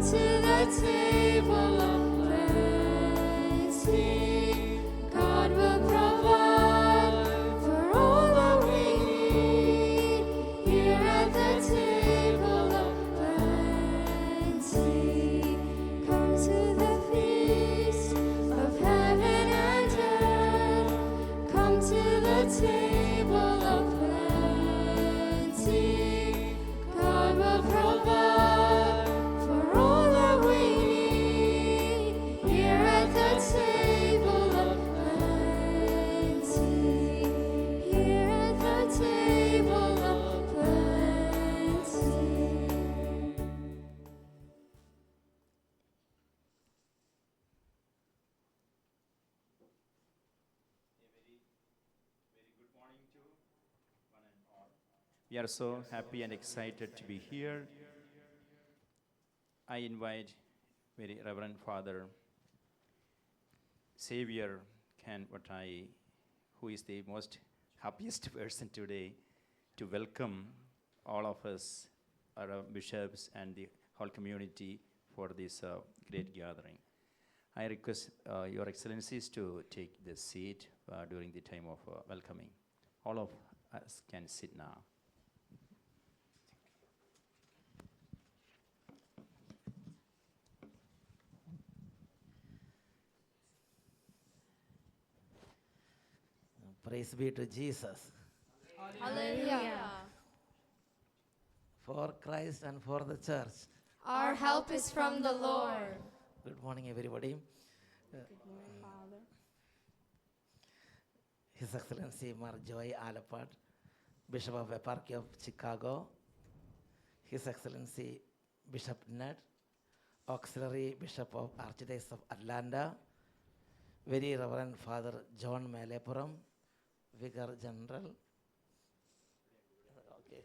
to the table of plenty. God will provide for all that we need here at the table of plenty. Come to the feast of heaven and earth. Come to the table of plenty. God will provide for all that we need here at the table of plenty. Here at the table of plenty. We are so happy and excited to be here. I invite very Reverend Father Xavier Kanwatai, who is the most happiest person today, to welcome all of us, our bishops and the whole community for this great gathering. I request Your Excellencies to take the seat during the time of welcoming. All of us can sit now. Praise be to Jesus. Hallelujah. For Christ and for the church. Our help is from the Lord. Good morning, everybody. His Excellency Mar Joy Alapat, Bishop of Eparchy of Chicago. His Excellency Bishop Ned, Auxiliary Bishop of Archdiocese of Atlanta. Very Reverend Father John Melepuram, Vicar General. Okay.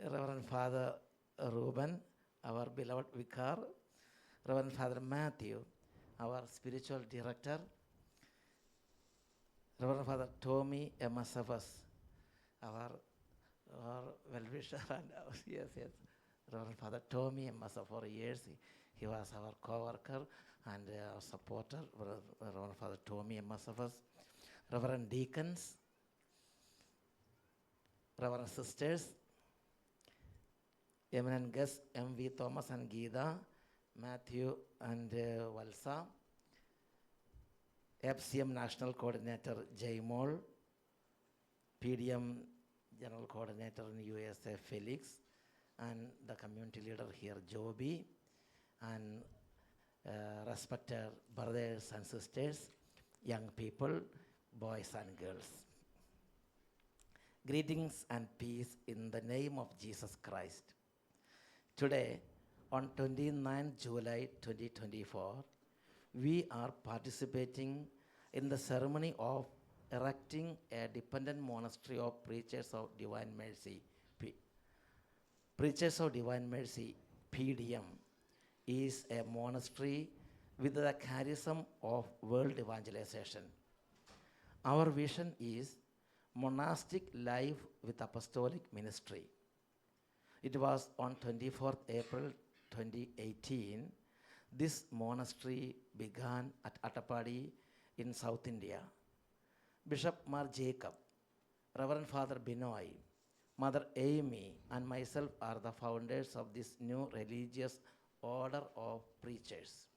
Reverend Father Reuben, our beloved Vicar. Reverend Father Matthew, our spiritual director. Reverend Father Tommy MSFS, our well-wisher and yes. Reverend Father Tommy MSF for years. He was our co-worker and our supporter, Reverend Father Tommy MSFS. Reverend Deacons, Reverend Sisters, eminent guests M.V. Thomas and Geeta, Matthew and Valsa, FCM National Coordinator Jay Moll, PDM General Coordinator in USA Felix, and the community leader here Joby, and respected brothers and sisters, young people, boys and girls. Greetings and peace in the name of Jesus Christ. Today, on 29 July 2024, we are participating in the ceremony of erecting a dependent monastery of Preachers of Divine Mercy. Preachers of Divine Mercy, PDM, is a monastery with the charism of world evangelization. Our vision is monastic life with apostolic ministry. It was on 24th April 2018. This monastery began at Attapadi in South India. Bishop Mar Jacob, Reverend Father Binoy, Mother Amy, and myself are the founders of this new religious order of preachers.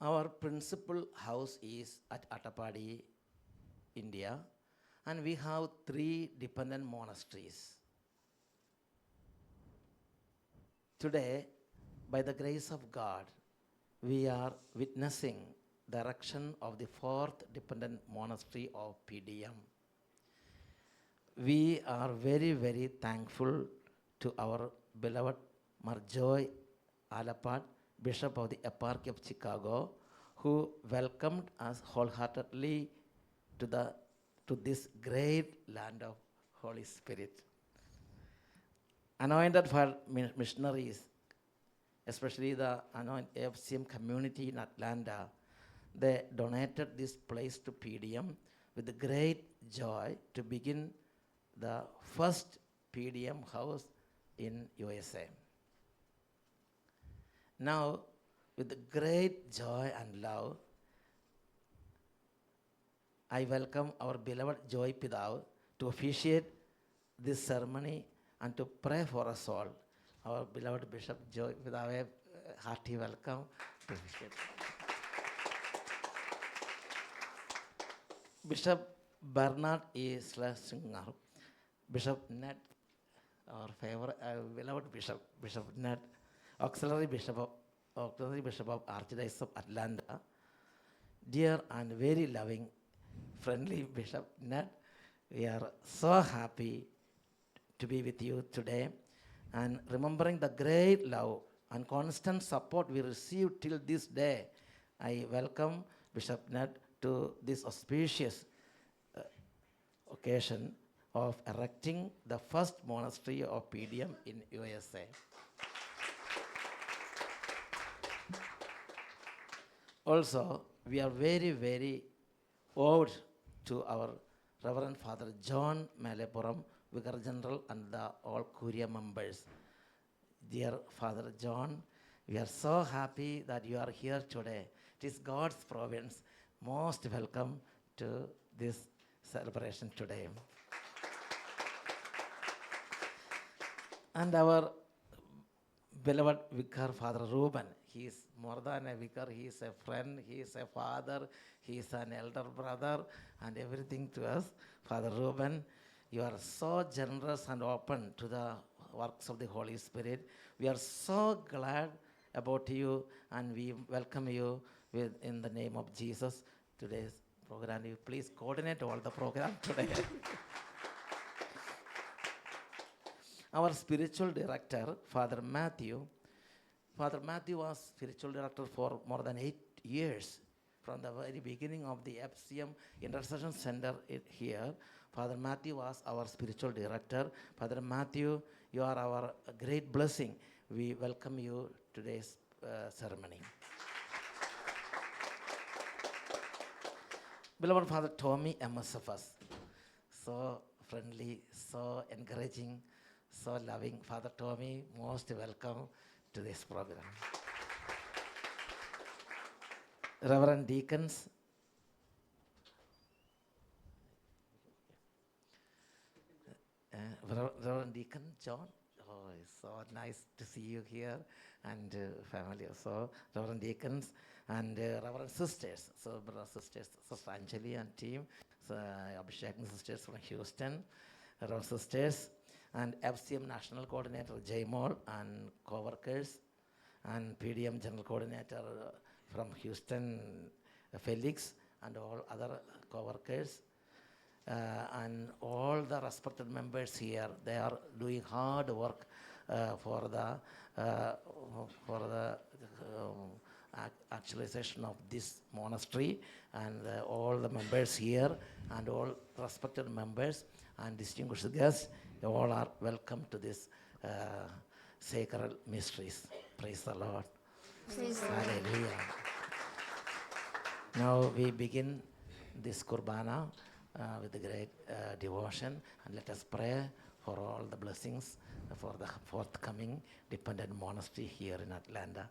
Our principal house is at Attapadi, India, and we have 3 dependent monasteries. Today, by the grace of God, we are witnessing the erection of the 4th dependent monastery of PDM. We are very, very thankful to our beloved Marjoy Alapat, Bishop of the Eparchy of Chicago, who welcomed us wholeheartedly to this great land of Holy Spirit. Anointed for missionaries, especially the anointed FCM community in Atlanta, they donated this place to PDM with great joy to begin the first PDM house in USA. Now, with great joy and love, I welcome our beloved Joy Pidav to officiate this ceremony and to pray for us all. Our beloved Bishop Joy Pidav, hearty welcome to officiate. Bishop Bernard E. Schlesinger, Bishop Ned, our favorite, beloved Bishop, Bishop Ned, Auxiliary Bishop of Archdiocese of Atlanta, dear and very loving, friendly Bishop Ned, we are so happy to be with you today, and remembering the great love and constant support we received till this day, I welcome Bishop Ned to this auspicious occasion of erecting the first monastery of PDM in USA. Also, we are very, very owed to our Reverend Father John Malepuram, Vicar General, and the all Curia members. Dear Father John, we are so happy that you are here today. It is God's providence. Most welcome to this celebration today. And our beloved Vicar, Father Reuben, he is more than a vicar, he is a friend, he is a father, he is an elder brother, and everything to us. Father Reuben, you are so generous and open to the works of the Holy Spirit. We are so glad about you, and we welcome you in the name of Jesus. Today's program, you please coordinate all the program today. Our spiritual director, Father Matthew was spiritual director for more than 8 years. From the very beginning of the FCM Intercession Center here, Father Matthew was our spiritual director. Father Matthew, you are our great blessing. We welcome you to today's ceremony. Beloved Father Tommy MSFS, so friendly, so encouraging, so loving. Father Tommy, most welcome to this program. Reverend Deacons, Reverend Deacon John, oh, it's so nice to see you here, and family also, Reverend Deacons and Reverend Sisters, so brother sisters, Sister Anjali and team, so Abhishek sisters from Houston, Reverend Sisters, and FCM National Coordinator Jaymol and co-workers, and PDM General Coordinator from Houston, Felix, and all other co-workers, and all the respected members here. They are doing hard work for the actualization of this monastery, and all the members here, and all respected members and distinguished guests, they all are welcome to this sacred mysteries. Praise the Lord. Praise the Lord. Hallelujah. Now we begin this Kurbana with a great devotion, and let us pray for all the blessings for the forthcoming dependent monastery here in Atlanta.